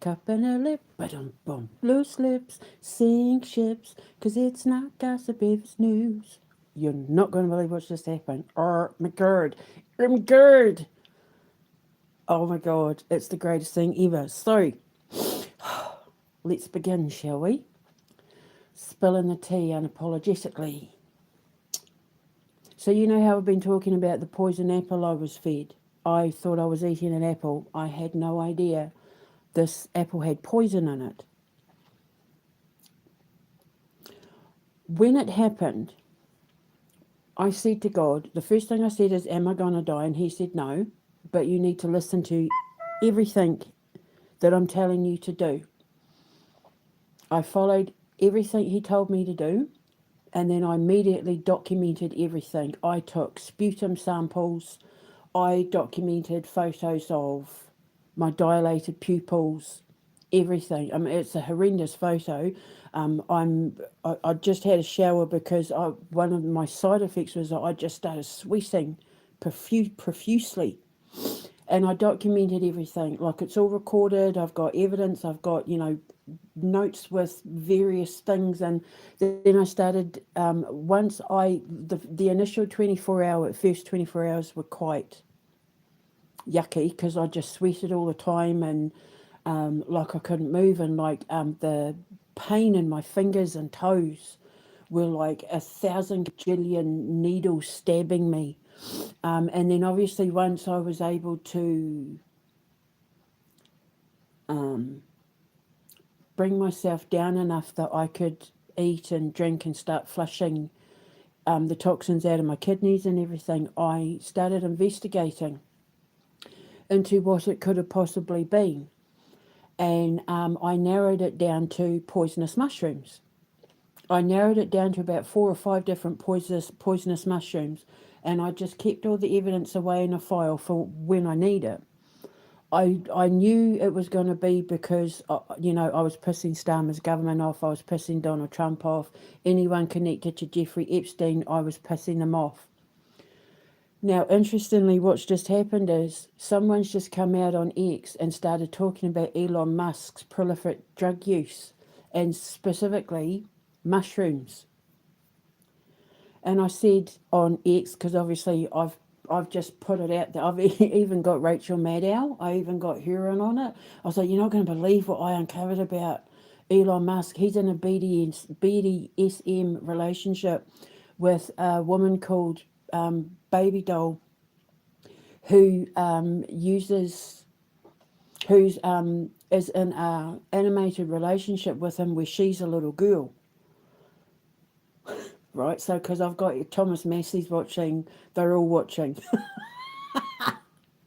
Cup and a lip, ba-dum bum. Loose lips, sink ships, 'cause it's not gossip if it's news. You're not going to believe what's just happened. Oh my god. Oh my god. Oh my god. It's the greatest thing ever. So, let's begin, shall we? Spilling the tea unapologetically. So, you know how I've been talking about the poison apple I was fed? I thought I was eating an apple. I had no idea this apple had poison in it. When it happened, I said to God, the first thing I said is, am I going to die? And he said, no, but you need to listen to everything that I'm telling you to do. I followed everything he told me to do, and then I immediately documented everything. I took sputum samples, I documented photos of my dilated pupils, everything. I mean, it's a horrendous photo. I just had a shower because one of my side effects was that I just started sweating profusely, and I documented everything. Like, it's all recorded. I've got evidence. I've got, notes with various things, and then I started. Once the initial first 24 hours were quite yucky because I just sweated all the time, and like I couldn't move, and like the pain in my fingers and toes were like 1,000 gajillion needles stabbing me. And then obviously once I was able to um, bring myself down enough that I could eat and drink and start flushing the toxins out of my kidneys and everything, I started investigating into what it could have possibly been. And I narrowed it down to poisonous mushrooms. I narrowed it down to about 4 or 5 different poisonous mushrooms, and I just kept all the evidence away in a file for when I need it. I knew it was going to be because, I was pissing Starmer's government off, I was pissing Donald Trump off, anyone connected to Jeffrey Epstein, I was pissing them off. Now, interestingly, what's just happened is someone's just come out on X and started talking about Elon Musk's prolific drug use, and specifically mushrooms. And I said on X, because obviously I've just put it out there. I've even got Rachel Maddow. I even got her in on it. I was like, you're not going to believe what I uncovered about Elon Musk. He's in a BDSM relationship with a woman called Baby Doll, who is in a animated relationship with him where she's a little girl. Right, so because I've got Thomas Massey's watching, they're all watching.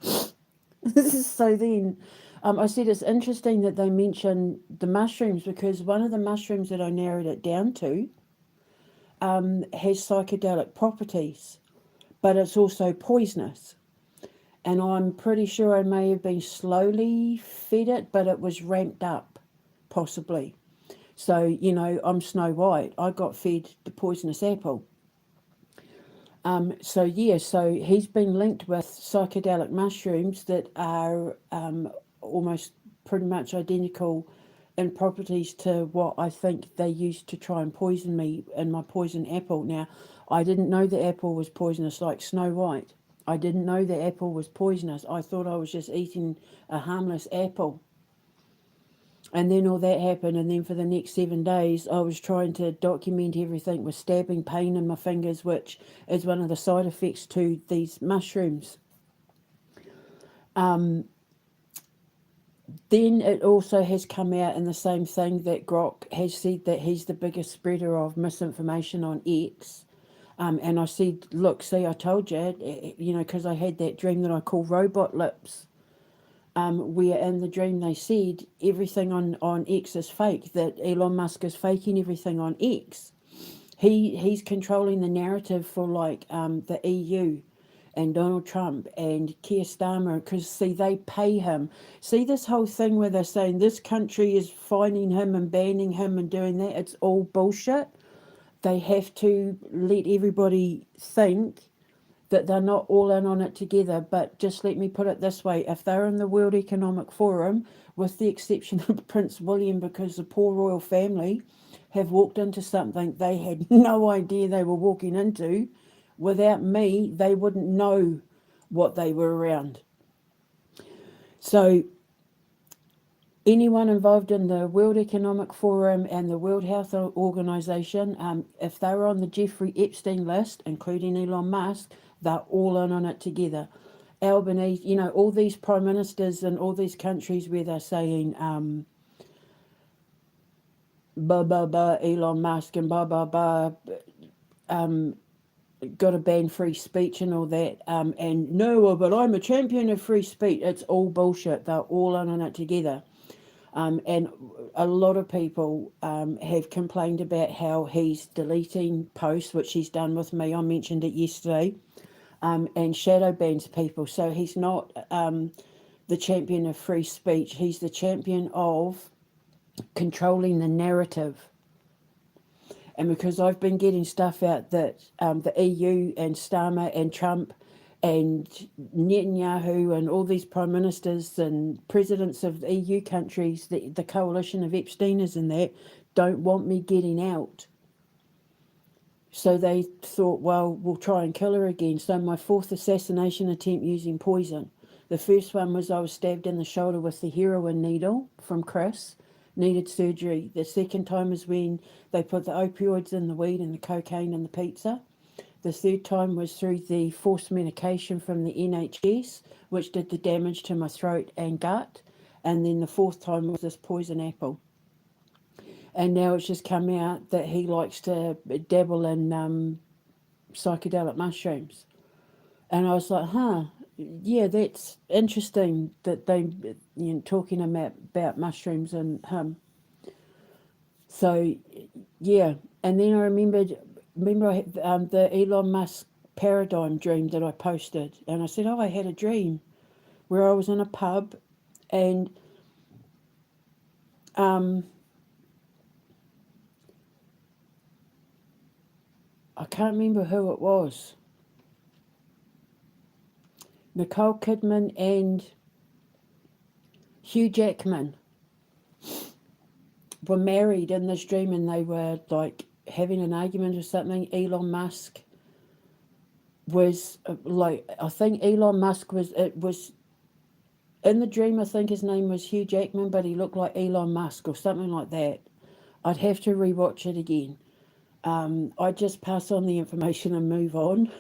So then I said it's interesting that they mention the mushrooms, because one of the mushrooms that I narrowed it down to has psychedelic properties, but it's also poisonous. And I'm pretty sure I may have been slowly fed it, but it was ramped up, possibly. So, I'm Snow White. I got fed the poisonous apple. So he's been linked with psychedelic mushrooms that are almost pretty much identical in properties to what I think they used to try and poison me in my poison apple. Now, I didn't know the apple was poisonous like Snow White. I didn't know the apple was poisonous. I thought I was just eating a harmless apple. And then all that happened, and then for the next 7 days, I was trying to document everything with stabbing pain in my fingers, which is one of the side effects to these mushrooms. Then it also has come out in the same thing that Grok has said that he's the biggest spreader of misinformation on X. And I said, look, see, I told you, because I had that dream that I call Robot Lips. Where in the dream they said everything on X is fake, that Elon Musk is faking everything on X. He's controlling the narrative for like the EU and Donald Trump and Keir Starmer, because see, they pay him. See, this whole thing where they're saying this country is fining him and banning him and doing that, it's all bullshit. They have to let everybody think that they're not all in on it together. But just let me put it this way, if they're in the World Economic Forum with the exception of Prince William, because the poor royal family have walked into something they had no idea they were walking into. Without me, they wouldn't know what they were around. So anyone involved in the World Economic Forum and the World Health Organization, if they were on the Jeffrey Epstein list, including Elon Musk, they're all in on it together. Albanese, all these prime ministers in all these countries where they're saying, blah, blah, blah, Elon Musk and blah, blah, blah, got to ban free speech and all that. And no, but I'm a champion of free speech. It's all bullshit. They're all in on it together. And a lot of people have complained about how he's deleting posts, which he's done with me. I mentioned it yesterday, and shadow bans people. So he's not the champion of free speech. He's the champion of controlling the narrative. And because I've been getting stuff out that the EU and Starmer and Trump and Netanyahu and all these prime ministers and presidents of the EU countries, the coalition of Epsteiners and that, don't want me getting out. So they thought, well, we'll try and kill her again. So my fourth assassination attempt using poison. The first one was I was stabbed in the shoulder with the heroin needle from Chris. Needed surgery. The second time is when they put the opioids in the weed and the cocaine in the pizza. The third time was through the forced medication from the NHS, which did the damage to my throat and gut. And then the fourth time was this poison apple. And now it's just come out that he likes to dabble in psychedelic mushrooms. And I was like, yeah, that's interesting that they talking about mushrooms and him. So, yeah. And then I remember I had, the Elon Musk paradigm dream that I posted. And I said, I had a dream where I was in a pub and I can't remember who it was. Nicole Kidman and Hugh Jackman were married in this dream, and they were like having an argument or something. Elon Musk was I think Elon Musk was in the dream. I think his name was Hugh Jackman, but he looked like Elon Musk or something like that. I'd have to rewatch it again. I just pass on the information and move on.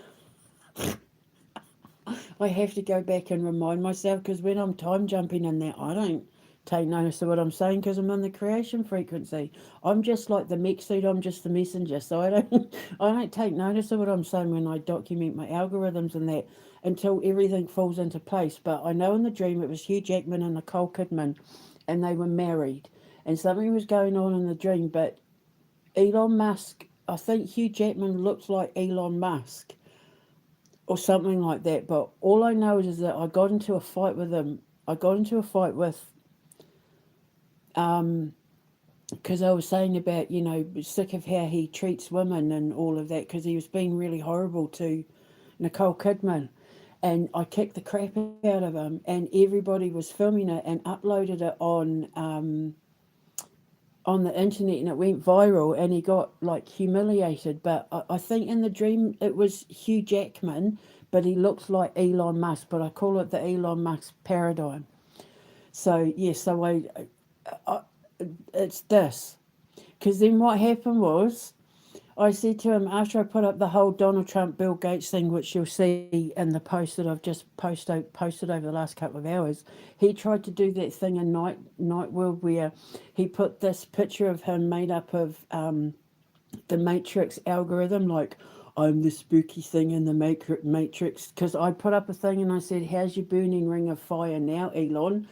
I have to go back and remind myself, because when I'm time jumping in there, I don't take notice of what I'm saying because I'm in the creation frequency. I'm just like the mech suit, I'm just the messenger. So I don't take notice of what I'm saying when I document my algorithms and that until everything falls into place. But I know in the dream it was Hugh Jackman and Nicole Kidman, and they were married. And something was going on in the dream, but Elon Musk, I think Hugh Jackman looks like Elon Musk or something like that. But all I know is that I got into a fight with him. I got into a fight with, because I was saying about, sick of how he treats women and all of that, because he was being really horrible to Nicole Kidman. And I kicked the crap out of him, and everybody was filming it and uploaded it on the internet, and it went viral, and he got like humiliated. But I think in the dream it was Hugh Jackman, but he looks like Elon Musk, but I call it the Elon Musk paradigm. So yeah, so I it's this, because then what happened was I said to him, after I put up the whole Donald Trump Bill Gates thing, which you'll see in the post that I've just posted over the last couple of hours, he tried to do that thing in Night World where he put this picture of him made up of the Matrix algorithm, like, I'm the spooky thing in the Matrix. Because I put up a thing and I said, how's your burning ring of fire now, Elon?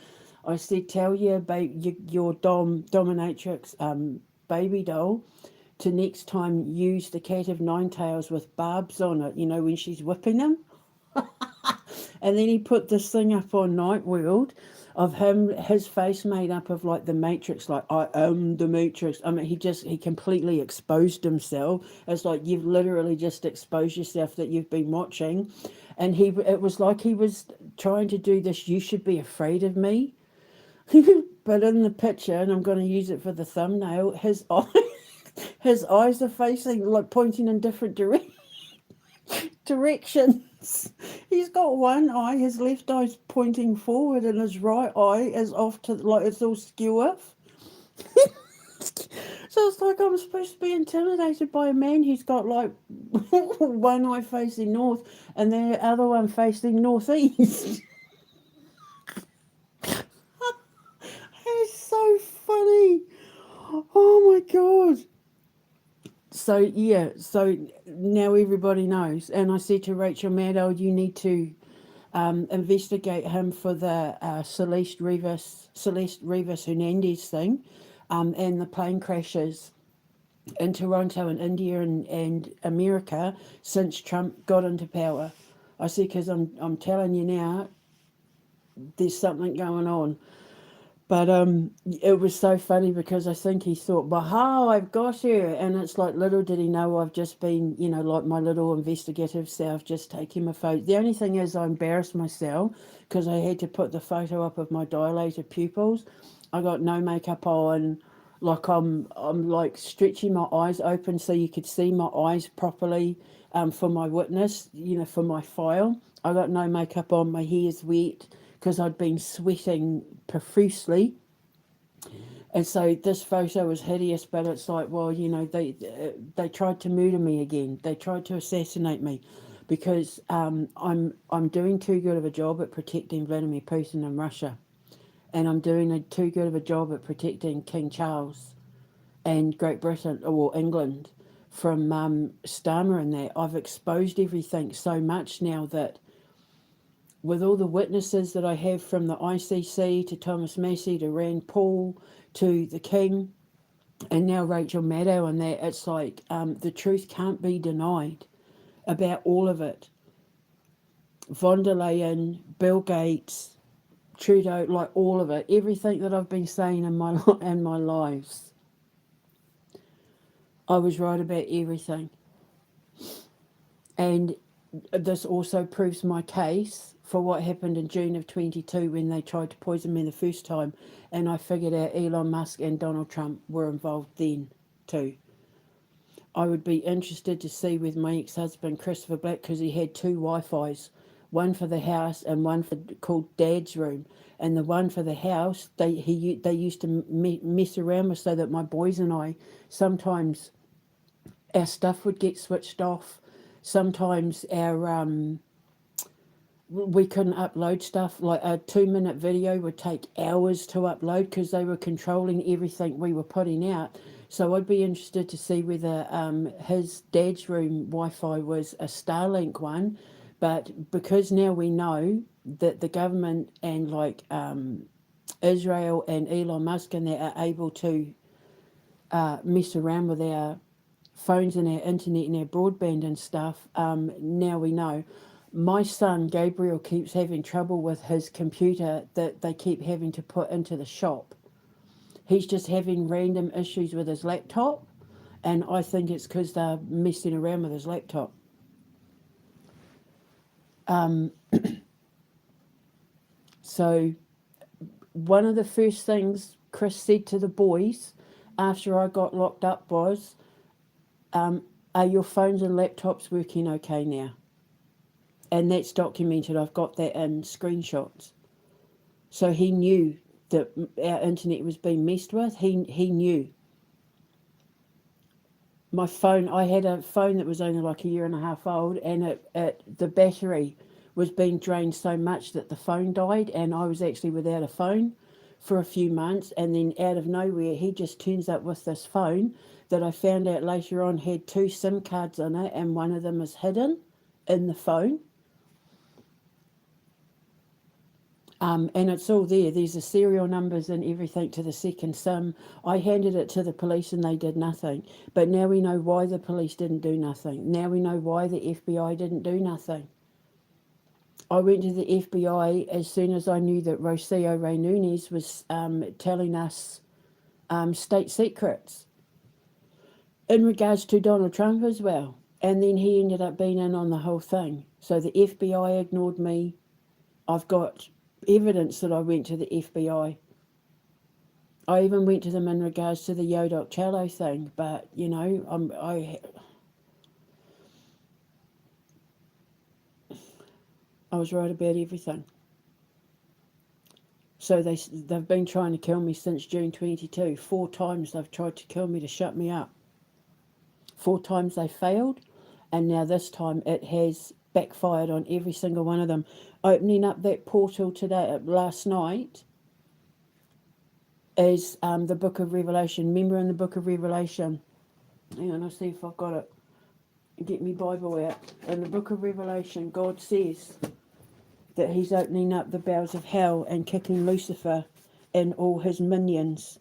I said, tell your dominatrix baby doll to next time use the cat of nine tails with barbs on it, when she's whipping him. And then he put this thing up on Night World of him, his face made up of like the Matrix, like, I am the Matrix. I mean, he completely exposed himself. It's like you've literally just exposed yourself that you've been watching. And it was like he was trying to do this, you should be afraid of me. But in the picture, and I'm going to use it for the thumbnail, his eyes are facing, like, pointing in different directions. He's got one eye, his left eye's pointing forward, and his right eye is off to, like, it's all skew off. So it's like I'm supposed to be intimidated by a man who's got, like, one eye facing north and the other one facing northeast. It's so funny. Oh my god. So yeah, so now everybody knows. And I said to Rachel Maddow, you need to investigate him for the Celeste Rivas Hernandez thing, and the plane crashes in Toronto and India and America since Trump got into power. I said, because I'm telling you now, there's something going on. But it was so funny because I think he thought, "Baha, I've got you," and it's like, little did he know I've just been, like my little investigative self, just taking my photo. The only thing is, I embarrassed myself because I had to put the photo up of my dilated pupils. I got no makeup on, like I'm like stretching my eyes open so you could see my eyes properly, for my witness, for my file. I got no makeup on. My hair's wet because I'd been sweating profusely. And so this photo was hideous, but it's like, well, they tried to murder me again. They tried to assassinate me because I'm doing too good of a job at protecting Vladimir Putin in Russia, and I'm doing too good of a job at protecting King Charles and Great Britain or England from Starmer and that. I've exposed everything so much now that, with all the witnesses that I have, from the ICC to Thomas Massey to Rand Paul to the King and now Rachel Maddow and that, it's like the truth can't be denied about all of it. Von der Leyen, Bill Gates, Trudeau, like all of it, everything that I've been saying in my lives, I was right about everything. And this also proves my case for what happened in June of 22 when they tried to poison me the first time, and I figured out Elon Musk and Donald Trump were involved then too. I would be interested to see with my ex-husband Christopher Black, because he had two Wi-Fis, one for the house and one called Dad's room. And the one for the house, they used to mess around with, so that my boys and I, sometimes our stuff would get switched off. Sometimes we couldn't upload stuff. Like a 2-minute video would take hours to upload because they were controlling everything we were putting out. So I'd be interested to see whether his dad's room Wi-Fi was a Starlink one. But because now we know that the government and Israel and Elon Musk and they are able to mess around with our phones and our internet and our broadband and stuff, now we know. My son Gabriel keeps having trouble with his computer that they keep having to put into the shop. He's just having random issues with his laptop, and I think it's because they're messing around with his laptop. So one of the first things Chris said to the boys after I got locked up was, are your phones and laptops working okay now? And that's documented. I've got that in screenshots. So he knew that our internet was being messed with. He knew. My phone, I had a phone that was only like a year and a half old, and the battery was being drained so much that the phone died, and I was actually without a phone for a few months. And then out of nowhere, he just turns up with this phone that I found out later on had 2 SIM cards in it, and one of them is hidden in the phone. And it's all there. There's the serial numbers and everything to the second SIM. I handed it to the police and they did nothing. But now we know why the police didn't do nothing. Now we know why the FBI didn't do nothing. I went to the FBI as soon as I knew that Rocio Rey Nunes was telling us state secrets in regards to Donald Trump as well. And then he ended up being in on the whole thing. So the FBI ignored me. I've got evidence that I went to the FBI. I even went to them in regards to the Yodok Cello thing, but you know, I was right about everything. So they've been trying to kill me since June 22. 4 times they've tried to kill me to shut me up. 4 times they failed, and now this time it has backfired on every single one of them. Opening up that portal today, last night, is the Book of Revelation. Remember in the Book of Revelation, hang on, I'll see if I've got it. Get me Bible out. In the Book of Revelation, God says that he's opening up the bowels of hell and kicking Lucifer and all his minions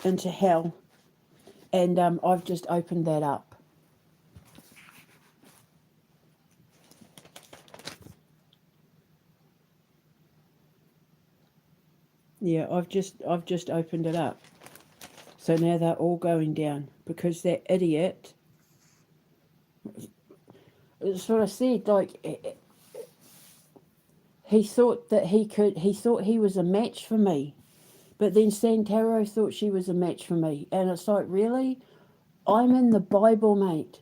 into hell. And I've just opened that up. Yeah, I've just opened it up. So now they're all going down because that idiot. That's what I said. Like, he thought that he could. He thought he was a match for me, but then Santaro thought she was a match for me, and it's like, really, I'm in the Bible, mate.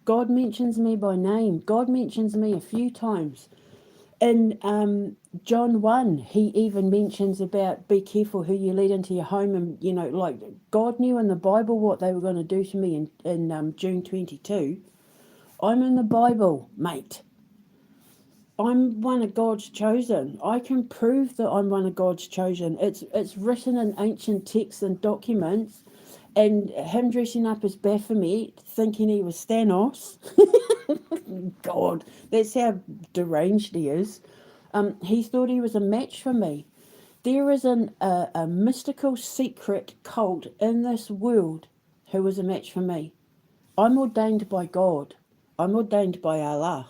God mentions me by name. God mentions me a few times. In John 1, he even mentions about be careful who you let into your home. And, you know, like God knew in the Bible what they were going to do to me in June 22. I'm in the Bible, mate. I'm one of God's chosen. I can prove that I'm one of God's chosen. It's written in ancient texts and documents. And him dressing up as Baphomet, thinking he was Thanos. God, that's how deranged he is. He thought he was a match for me. There is a mystical secret cult in this world who was a match for me. I'm ordained by God. I'm ordained by Allah.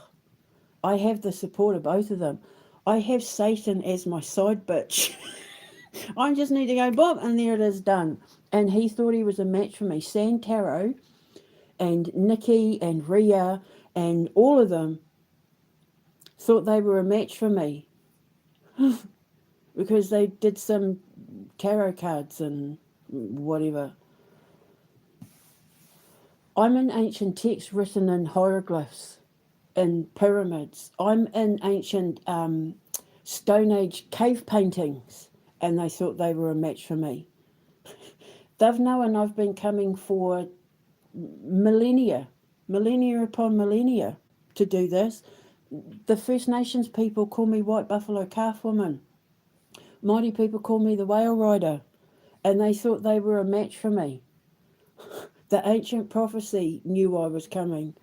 I have the support of both of them. I have Satan as my side bitch. I just need to go bob, and there it is, done. And he thought he was a match for me. Santaro and Nikki and Rhea and all of them thought they were a match for me because they did some tarot cards and whatever. I'm in ancient texts written in hieroglyphs and pyramids. I'm in ancient Stone Age cave paintings, and they thought they were a match for me. They've known I've been coming for millennia upon millennia to do this. The First Nations people call me White Buffalo Calf Woman. Māori people call me the Whale Rider, and they thought they were a match for me. The ancient prophecy knew I was coming,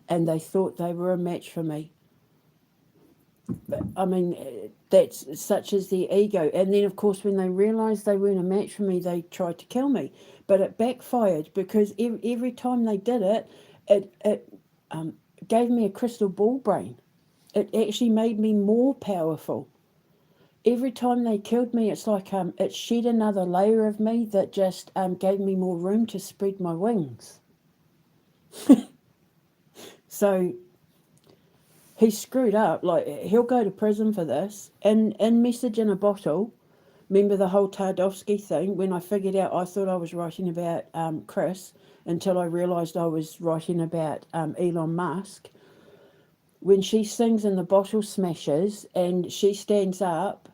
and they thought they were a match for me. But, I mean, that's such as their ego. And then, of course, when they realised they weren't a match for me, they tried to kill me. But it backfired because every time they did it, it gave me a crystal ball brain. It actually made me more powerful. Every time they killed me, it's like it shed another layer of me that just gave me more room to spread my wings. So he screwed up. Like, he'll go to prison for this. In Message in a Bottle, remember the whole Tardovsky thing? When I figured out, I thought I was writing about Chris until I realised I was writing about Elon Musk. When she sings in the Bottle Smashers and she stands up,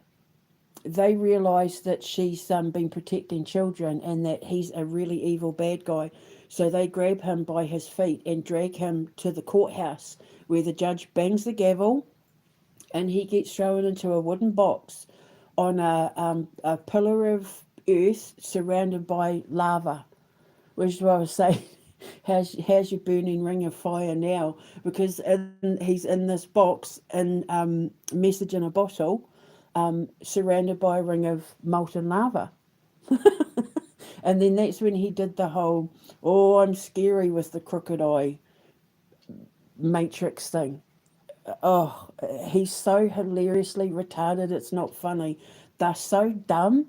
they realise that she's been protecting children and that he's a really evil bad guy. So they grab him by his feet and drag him to the courthouse where the judge bangs the gavel and he gets thrown into a wooden box on a pillar of earth surrounded by lava, which is what I was saying. How's your burning ring of fire now? Because he's in this box in Message in a Bottle, surrounded by a ring of molten lava. And then that's when he did the whole, oh, I'm scary with the crooked eye matrix thing. Oh, he's so hilariously retarded, it's not funny. They're so dumb.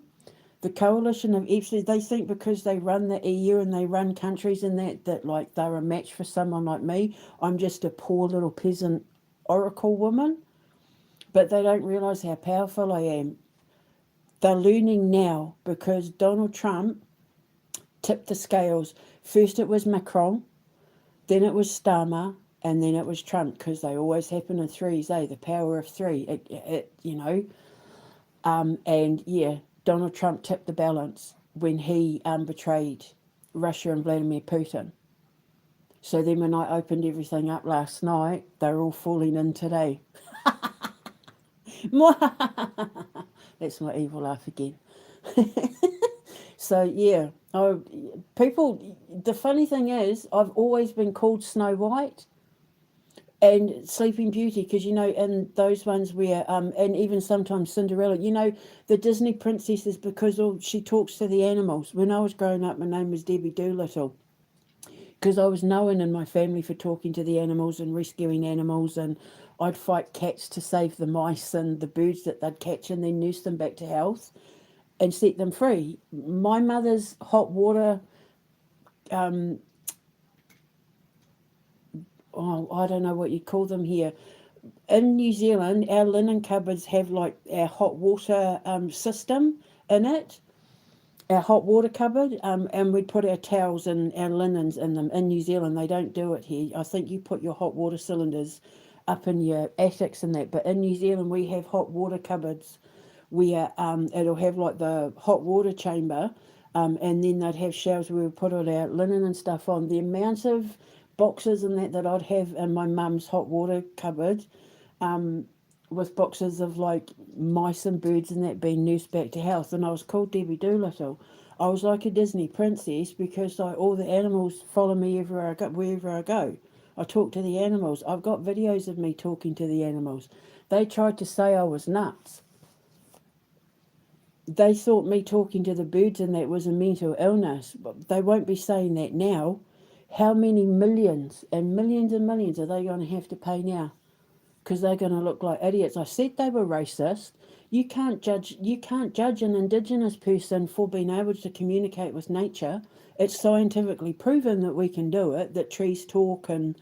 The coalition of Epstein, they think because they run the EU and they run countries and that like they're a match for someone like me. I'm just a poor little peasant oracle woman. But they don't realise how powerful I am. They're learning now because Donald Trump tipped the scales. First it was Macron, then it was Starmer, and then it was Trump, because they always happen in threes, the power of three. And yeah, Donald Trump tipped the balance when he betrayed Russia and Vladimir Putin. So then when I opened everything up last night, they're all falling in today. That's my evil laugh again. So yeah, the funny thing is, I've always been called Snow White and Sleeping Beauty, because in those ones where and even sometimes Cinderella, the Disney princesses, because she talks to the animals. When I was growing up, my name was Debbie Doolittle, because I was known in my family for talking to the animals and rescuing animals, and I'd fight cats to save the mice and the birds that they'd catch and then nurse them back to health and set them free. My mother's hot water, I don't know what you call them here. In New Zealand, our linen cupboards have like our hot water system in it, our hot water cupboard, and we'd put our towels and our linens in them. In New Zealand, they don't do it here. I think you put your hot water cylinders up in your attics and that, but in New Zealand, we have hot water cupboards where it'll have like the hot water chamber, and then they'd have shelves where we put all our linen and stuff on. The amount of boxes and that I'd have in my mum's hot water cupboard, with boxes of like mice and birds and that being nursed back to health. And I was called Debbie Doolittle. I was like a Disney princess, because like all the animals follow me wherever I go. I talk to the animals. I've got videos of me talking to the animals. They tried to say I was nuts. They thought me talking to the birds and that was a mental illness. But they won't be saying that now. How many millions and millions and millions are they going to have to pay now? Because they're going to look like idiots. I said they were racist. You can't judge an Indigenous person for being able to communicate with nature. It's scientifically proven that we can do it, that trees talk and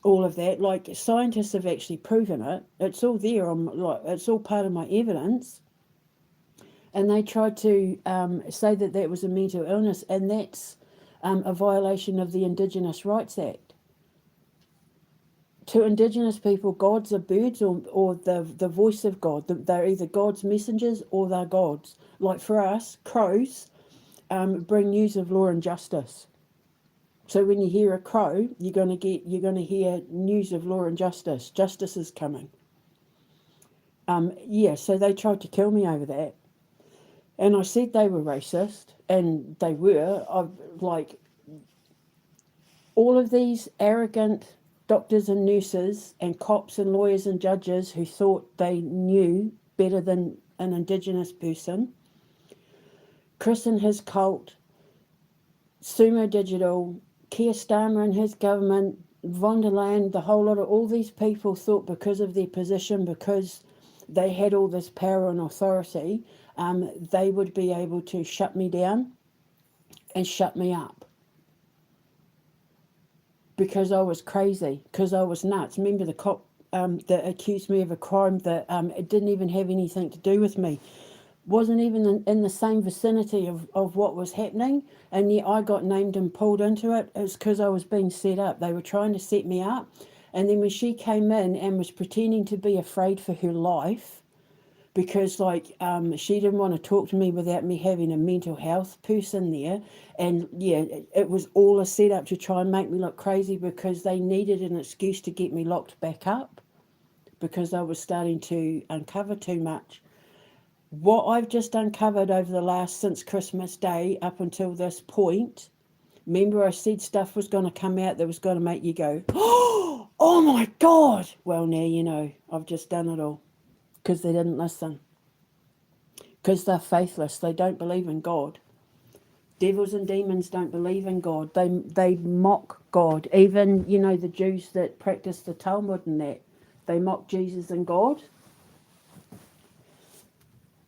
all of that. Like, scientists have actually proven it. It's all there. It's all part of my evidence. And they tried to say that that was a mental illness, and that's a violation of the Indigenous Rights Act. To Indigenous people, gods are birds or the voice of God. They're either God's messengers or they're gods. Like for us, crows bring news of law and justice. So when you hear a crow, you're going to hear news of law and justice. Justice is coming. So they tried to kill me over that. And I said they were racist, and they were. All of these arrogant doctors and nurses and cops and lawyers and judges who thought they knew better than an Indigenous person. Chris and his cult, Sumo Digital, Keir Starmer and his government, von der Leyen, the whole lot of all these people thought because of their position, because they had all this power and authority, they would be able to shut me down and shut me up. Because I was crazy, because I was nuts. Remember the cop that accused me of a crime that it didn't even have anything to do with me. Wasn't even in the same vicinity of what was happening, and yet I got named and pulled into it. It's because I was being set up. They were trying to set me up, and then when she came in and was pretending to be afraid for her life, because she didn't want to talk to me without me having a mental health person there. And yeah, it was all a setup to try and make me look crazy, because they needed an excuse to get me locked back up, because I was starting to uncover too much. What I've just uncovered since Christmas Day up until this point, remember I said stuff was going to come out that was going to make you go, oh my God. Well, now you know, I've just done it all. Because they didn't listen. Because they're faithless. They don't believe in God. Devils and demons don't believe in God. They mock God. Even, the Jews that practice the Talmud and that, they mock Jesus and God.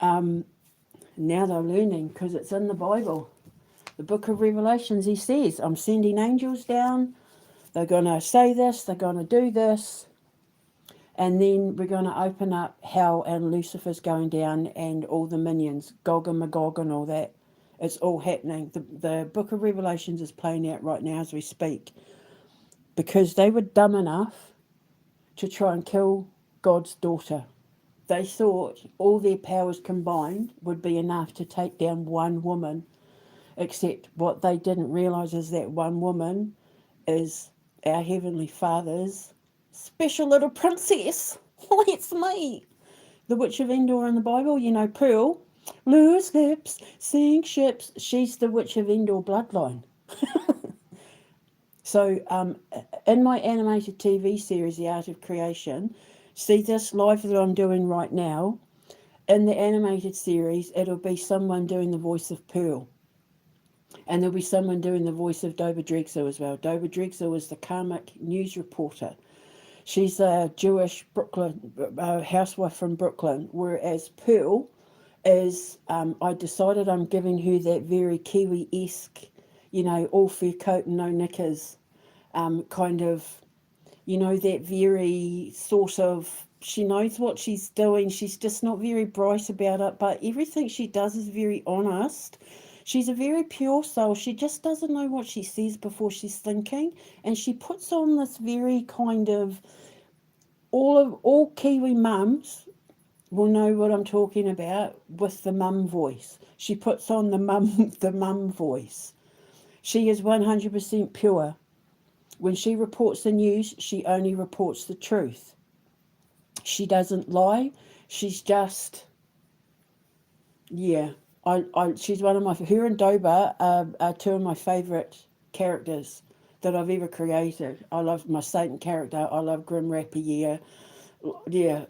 Now they're learning, because it's in the Bible. The book of Revelations, he says, I'm sending angels down. They're going to say this. They're going to do this. And then we're going to open up hell, and Lucifer's going down, and all the minions, Gog and Magog and all that. It's all happening. The book of Revelations is playing out right now as we speak, because they were dumb enough to try and kill God's daughter. They thought all their powers combined would be enough to take down one woman, except what they didn't realise is that one woman is our Heavenly Father's special little princess. It's me. The Witch of Endor in the Bible, you know, Pearl, loose lips, sink ships. She's the Witch of Endor bloodline. So in my animated TV series, The Art of Creation, see this live that I'm doing right now, in the animated series, it'll be someone doing the voice of Pearl. And there'll be someone doing the voice of Doba Drexel as well. Doba Drexel is the karmic news reporter. She's a Jewish Brooklyn housewife from Brooklyn, whereas Pearl is, I decided I'm giving her that very Kiwi-esque, you know, all fur coat and no knickers, kind of, you know, that very sort of, she knows what she's doing. She's just not very bright about it, but everything she does is very honest. She's a very pure soul. She just doesn't know what she says before she's thinking. And she puts on this very kind of, all Kiwi mums will know what I'm talking about with the mum voice. She puts on the mum voice. She is 100% pure. When she reports the news, she only reports the truth. She doesn't lie. She's just, yeah. She's one of my, her and Doba are two of my favourite characters that I've ever created. I love my Satan character. I love Grim Rapper, yeah. Yeah,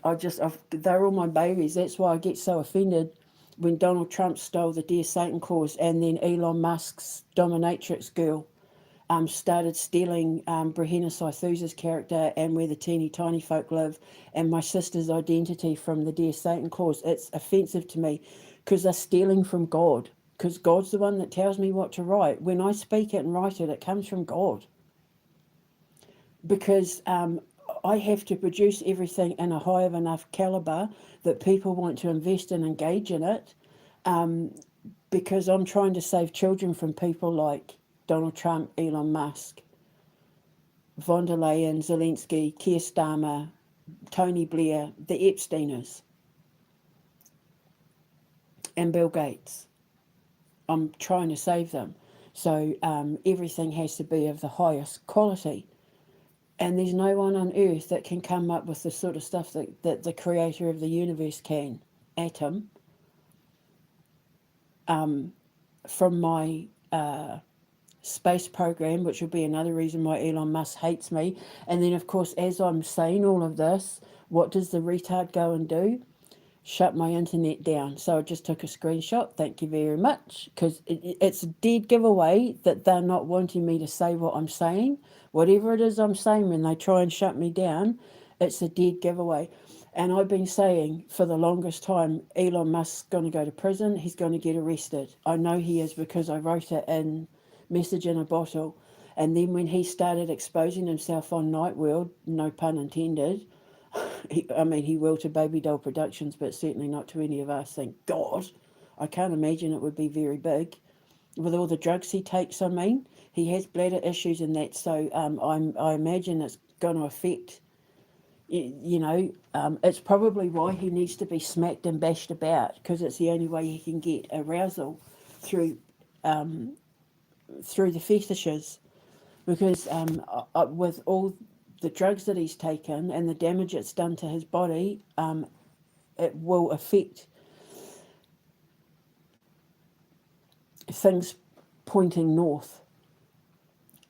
they're all my babies. That's why I get so offended when Donald Trump stole the Dear Satan clause, and then Elon Musk's dominatrix girl started stealing Brahena Saithusa's character and Where the Teeny Tiny Folk Live and my sister's identity from the Dear Satan clause. It's offensive to me because they're stealing from God, because God's the one that tells me what to write. When I speak it and write it, it comes from God. Because I have to produce everything in a high of enough caliber that people want to invest and engage in it, because I'm trying to save children from people like Donald Trump, Elon Musk, von der Leyen, Zelensky, Keir Starmer, Tony Blair, the Epsteiners, and Bill Gates. I'm trying to save them. So everything has to be of the highest quality. And there's no one on earth that can come up with the sort of stuff that the creator of the universe can. Atom. From my space program, which will be another reason why Elon Musk hates me. And then, of course, as I'm saying all of this, what does the retard go and do? Shut my internet down. So I just took a screenshot. Thank you very much. Because it's a dead giveaway that they're not wanting me to say what I'm saying. Whatever it is I'm saying, when they try and shut me down, it's a dead giveaway. And I've been saying for the longest time, Elon Musk's going to go to prison. He's going to get arrested. I know he is because I wrote it in Message in a Bottle. And then when he started exposing himself on Night World, no pun intended, he will to Baby Doll Productions, but certainly not to any of us, thank God. I can't imagine it would be very big. With all the drugs he takes, he has bladder issues and that, so I imagine it's going to affect, it's probably why he needs to be smacked and bashed about, because it's the only way he can get arousal through the fetishes, because with all the drugs that he's taken and the damage it's done to his body, it will affect things pointing north.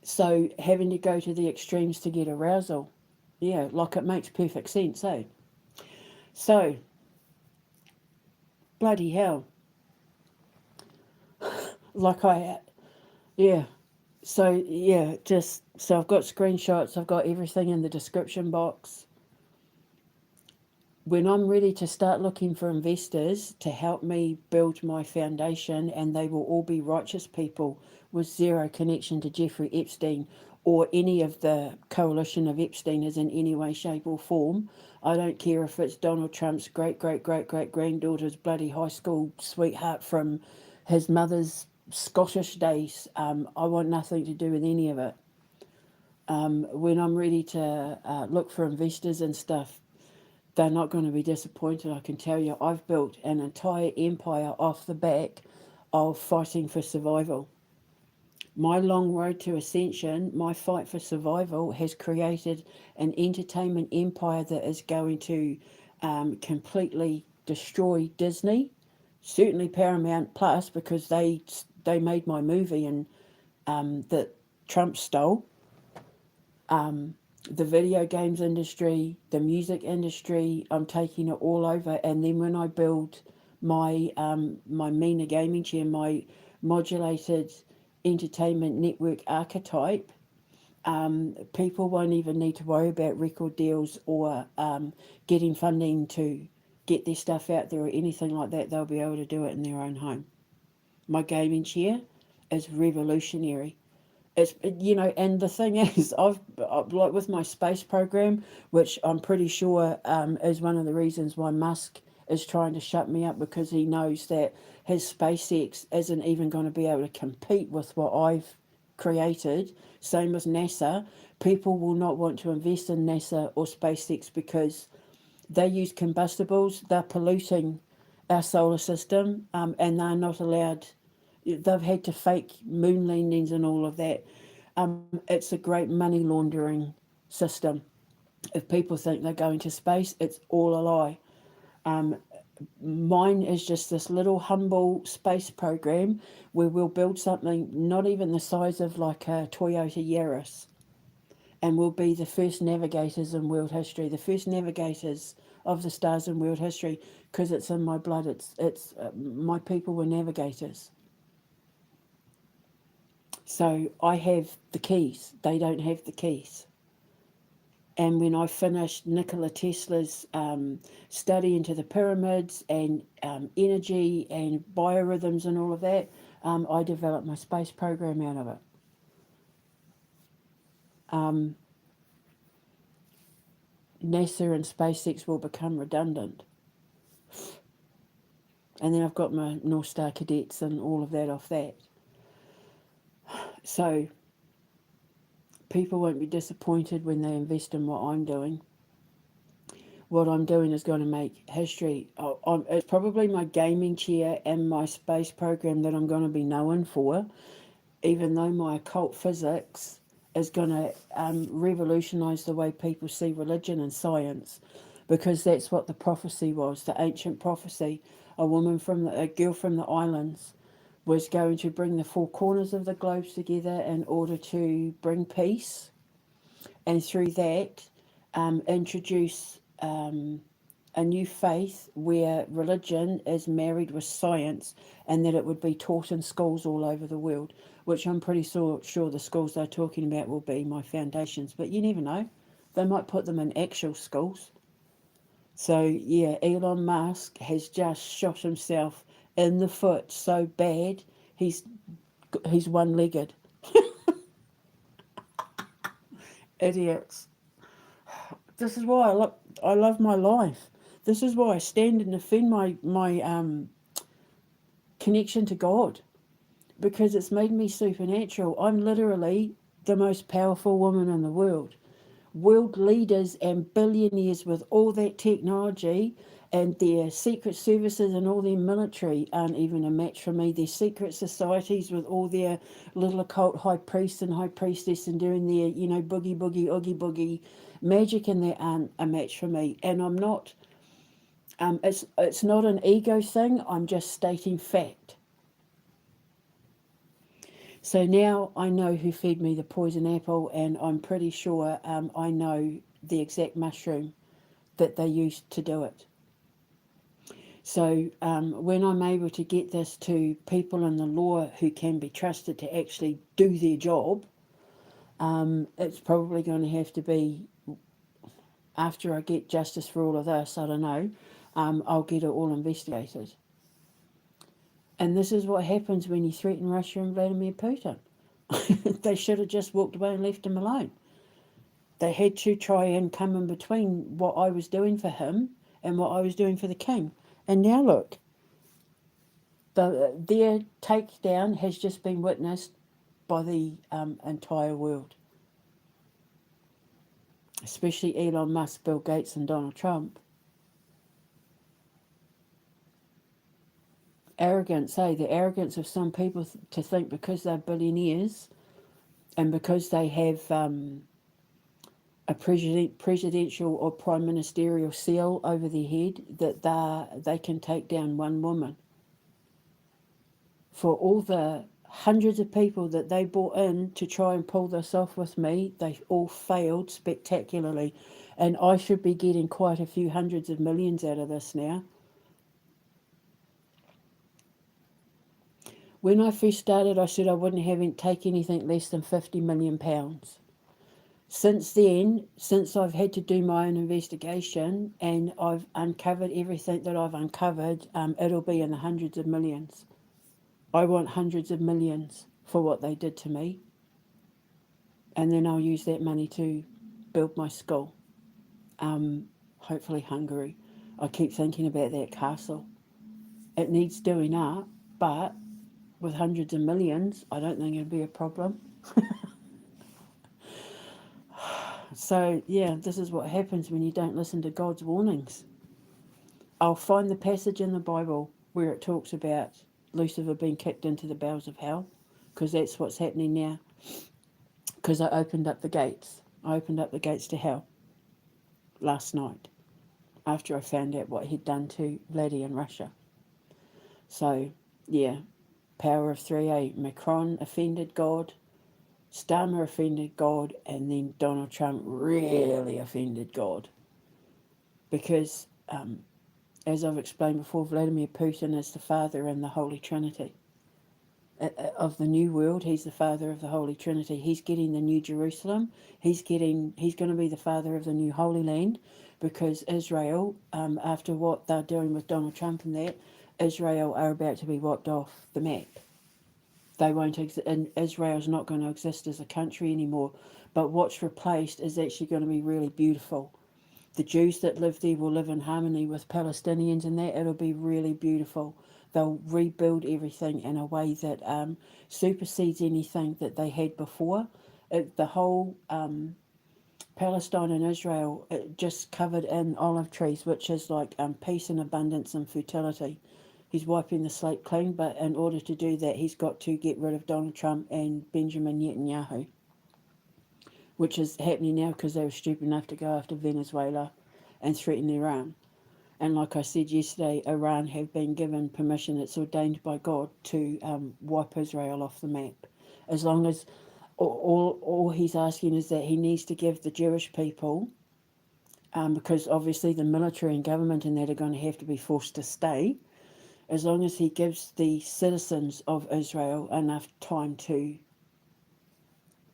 So having to go to the extremes to get arousal, yeah, like it makes perfect sense, eh? So, bloody hell. Yeah. So, yeah, so I've got screenshots, I've got everything in the description box. When I'm ready to start looking for investors to help me build my foundation, and they will all be righteous people with zero connection to Jeffrey Epstein or any of the coalition of Epsteiners in any way, shape, or form. I don't care if it's Donald Trump's great, great, great, great granddaughter's bloody high school sweetheart from his mother's Scottish days. I want nothing to do with any of it. When I'm ready to look for investors and stuff, they're not going to be disappointed, I can tell you. I've built an entire empire off the back of fighting for survival. My long road to ascension, my fight for survival, has created an entertainment empire that is going to completely destroy Disney, certainly Paramount Plus, because they made my movie and that Trump stole. The video games industry, the music industry, I'm taking it all over. And then when I build my my Mina gaming chair, my modulated entertainment network archetype, people won't even need to worry about record deals or getting funding to get their stuff out there or anything like that. They'll be able to do it in their own home. My gaming chair is revolutionary. It's, and the thing is, I've like with my space program, which I'm pretty sure is one of the reasons why Musk is trying to shut me up, because he knows that his SpaceX isn't even going to be able to compete with what I've created. Same as NASA. People will not want to invest in NASA or SpaceX because they use combustibles. They're polluting our solar system, and they're not allowed. They've had to fake moon landings and all of that. It's a great money laundering system. If people think they're going to space, it's all a lie. Mine is just this little humble space program where we'll build something not even the size of like a Toyota Yaris, and we'll be the first navigators in world history, the first navigators of the stars in world history, because it's in my blood. It's my people were navigators. So I have the keys. They don't have the keys. And when I finished Nikola Tesla's study into the pyramids and energy and biorhythms and all of that, I developed my space program out of it. NASA and SpaceX will become redundant. And then I've got my North Star cadets and all of that off that. So people won't be disappointed when they invest in what I'm doing. What I'm doing is going to make history. It's probably my gaming chair and my space program that I'm going to be known for, even though my occult physics is going to revolutionise the way people see religion and science, because that's what the prophecy was, the ancient prophecy. A girl from the islands was going to bring the four corners of the globe together in order to bring peace, and through that introduce a new faith where religion is married with science, and that it would be taught in schools all over the world, which I'm pretty sure the schools they're talking about will be my foundations. But you never know. They might put them in actual schools. So, yeah, Elon Musk has just shot himself in the foot so bad, he's one-legged. Idiots. This is why I love my life. This is why I stand and defend my connection to God, because it's made me supernatural. I'm literally the most powerful woman in the world. World leaders and billionaires with all that technology and their secret services and all their military aren't even a match for me. Their secret societies with all their little occult high priests and high priestess and doing their, boogie boogie, oogie boogie magic, and they aren't a match for me. And I'm not, it's not an ego thing. I'm just stating fact. So now I know who fed me the poison apple, and I'm pretty sure I know the exact mushroom that they used to do it. So when I'm able to get this to people in the law who can be trusted to actually do their job, it's probably going to have to be after I get justice for all of this. I don't know. I'll get it all investigated. And this is what happens when you threaten Russia and Vladimir Putin. They should have just walked away and left him alone. They had to try and come in between what I was doing for him and what I was doing for the king. And now look, their takedown has just been witnessed by the entire world, especially Elon Musk, Bill Gates, and Donald Trump. Arrogance, the arrogance of some people to think because they're billionaires and because they have a presidential or prime ministerial seal over their head that they can take down one woman. For all the hundreds of people that they brought in to try and pull this off with me, they all failed spectacularly. And I should be getting quite a few hundreds of millions out of this now. When I first started, I said I wouldn't take anything less than £50 million. Since then, since I've had to do my own investigation and I've uncovered everything that I've uncovered, it'll be in the hundreds of millions. I want hundreds of millions for what they did to me. And then I'll use that money to build my school. Hopefully Hungary. I keep thinking about that castle. It needs doing up, but with hundreds of millions, I don't think it'd be a problem. So, yeah, this is what happens when you don't listen to God's warnings. I'll find the passage in the Bible where it talks about Lucifer being kicked into the bowels of hell, because that's what's happening now. Because I opened up the gates. I opened up the gates to hell last night after I found out what he'd done to Vladdy in Russia. So, yeah, power of 3A. Macron offended God, Starmer offended God, and then Donald Trump really offended God. Because, as I've explained before, Vladimir Putin is the father in the Holy Trinity. Of the New World, he's the father of the Holy Trinity. He's getting the New Jerusalem. He's going to be the father of the New Holy Land, because Israel, after what they're doing with Donald Trump and that, Israel are about to be wiped off the map. They won't and Israel's not going to exist as a country anymore. But what's replaced is actually going to be really beautiful. The Jews that live there will live in harmony with Palestinians, and that it'll be really beautiful. They'll rebuild everything in a way that supersedes anything that they had before. The whole Palestine and Israel just covered in olive trees, which is like peace and abundance and fertility. He's wiping the slate clean, but in order to do that, he's got to get rid of Donald Trump and Benjamin Netanyahu, which is happening now because they were stupid enough to go after Venezuela and threaten Iran. And like I said yesterday, Iran have been given permission, it's ordained by God, to wipe Israel off the map. As long as all he's asking is that he needs to give the Jewish people, because obviously the military and government and that are going to have to be forced to stay, as long as he gives the citizens of Israel enough time to,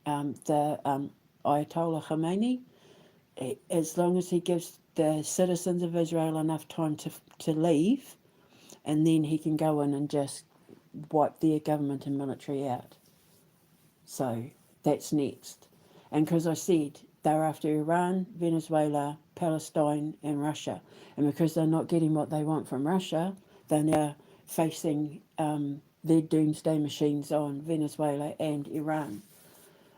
the Ayatollah Khomeini, as long as he gives the citizens of Israel enough time to leave, and then he can go in and just wipe their government and military out. So that's next. And because I said they're after Iran, Venezuela, Palestine and Russia. And because they're not getting what they want from Russia, they're now facing their doomsday machines on Venezuela and Iran.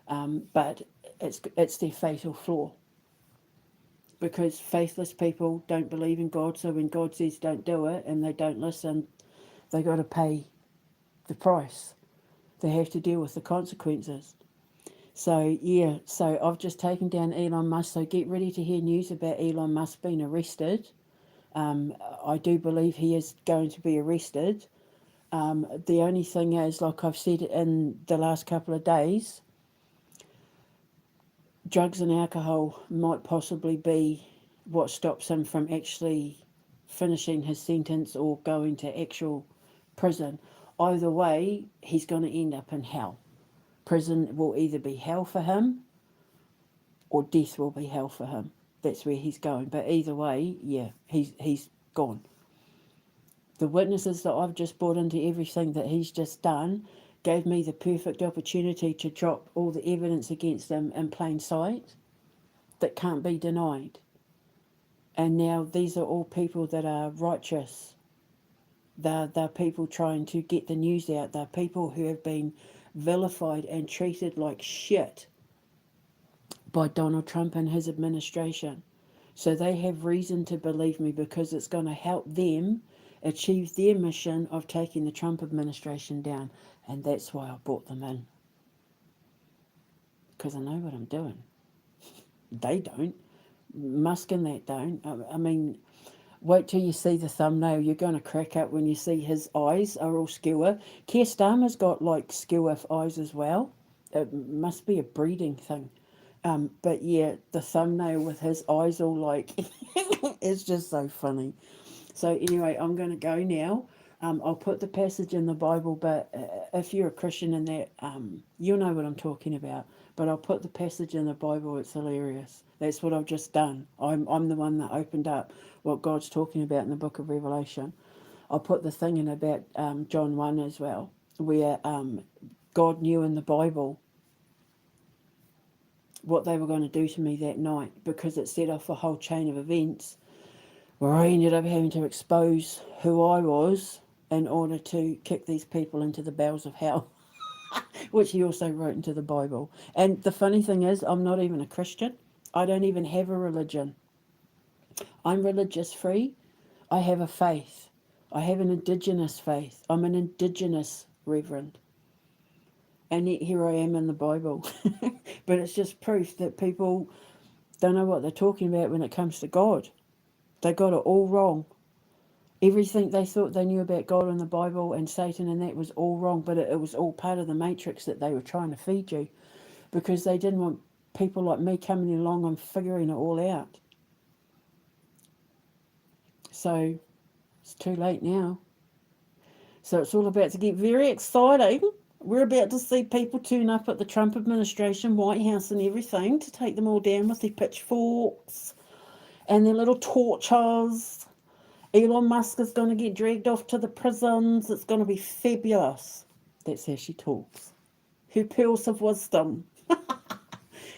But it's their fatal flaw. Because faithless people don't believe in God, so when God says don't do it and they don't listen, they got to pay the price. They have to deal with the consequences. So, yeah, so I've just taken down Elon Musk, so get ready to hear news about Elon Musk being arrested. I do believe he is going to be arrested. The only thing is, like I've said in the last couple of days, drugs and alcohol might possibly be what stops him from actually finishing his sentence or going to actual prison. Either way, he's going to end up in hell. Prison will either be hell for him or death will be hell for him. That's where he's going. But either way, yeah, he's gone. The witnesses that I've just brought into everything that he's just done gave me the perfect opportunity to drop all the evidence against them in plain sight that can't be denied. And now these are all people that are righteous. They're people trying to get the news out. They're people who have been vilified and treated like shit by Donald Trump and his administration. So they have reason to believe me because it's going to help them achieve their mission of taking the Trump administration down. And that's why I brought them in. Because I know what I'm doing. They don't. Musk and that don't. I mean, wait till you see the thumbnail. You're going to crack up when you see his eyes are all skewer. Keir Starmer's got like skewer eyes as well. It must be a breeding thing. But yeah, the thumbnail with his eyes all like, it's just so funny. So anyway, I'm going to go now. I'll put the passage in the Bible, but if you're a Christian in that, you'll know what I'm talking about. But I'll put the passage in the Bible. It's hilarious. That's what I've just done. I'm the one that opened up what God's talking about in the book of Revelation. I'll put the thing in about John 1 as well, where God knew in the Bible what they were going to do to me that night, because it set off a whole chain of events where I ended up having to expose who I was in order to kick these people into the bowels of hell, which he also wrote into the Bible. And the funny thing is, I'm not even a Christian. I don't even have a religion. I'm religious free. I have a faith. I have an indigenous faith. I'm an indigenous reverend. And yet here I am in the Bible. But it's just proof that people don't know what they're talking about when it comes to God. They got it all wrong. Everything they thought they knew about God and the Bible and Satan and that was all wrong, but it was all part of the matrix that they were trying to feed you, because they didn't want people like me coming along and figuring it all out. So it's too late now. So it's all about to get very exciting. We're about to see people turn up at the Trump administration, White House and everything, to take them all down with their pitchforks and their little torches. Elon Musk is going to get dragged off to the prisons. It's going to be fabulous. That's how she talks. Her pearls of wisdom.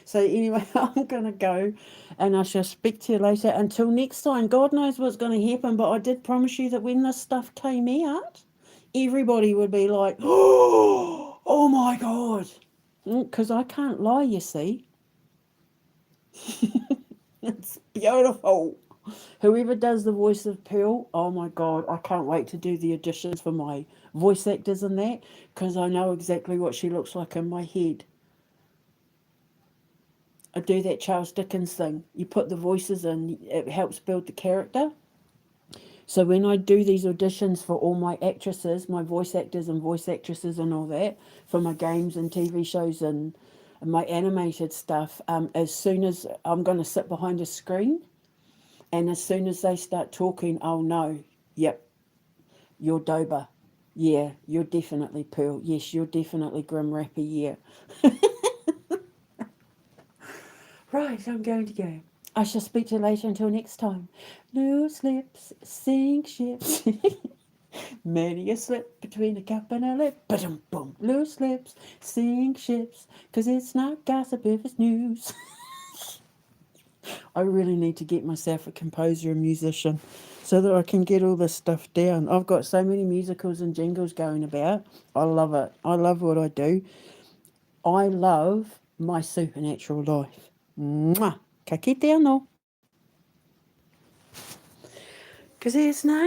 So anyway, I'm going to go and I shall speak to you later. Until next time, God knows what's going to happen, but I did promise you that when this stuff came out, everybody would be like, oh my God. Because I can't lie, you see. It's beautiful. Whoever does the voice of Pearl, oh my God, I can't wait to do the auditions for my voice actors and that, because I know exactly what she looks like in my head. I do that Charles Dickens thing. You put the voices in, it helps build the character. So when I do these auditions for all my actresses, my voice actors and voice actresses and all that, for my games and TV shows and my animated stuff, as soon as I'm going to sit behind a screen, and as soon as they start talking, I'll know, yep, you're Doba. Yeah, you're definitely Pearl. Yes, you're definitely Grim Rapper, yeah. Right, I'm going to go. I shall speak to you later. Until next time. Loose lips sink ships. Many a slip between a cup and a lip. Ba-dum, boom. Loose lips sink ships. 'Cause it's not gossip if it's news. I really need to get myself a composer and musician so that I can get all this stuff down. I've got so many musicals and jingles going about. I love it. I love what I do. I love my supernatural life. Mwah! Ka kite anō. 'Cause it's not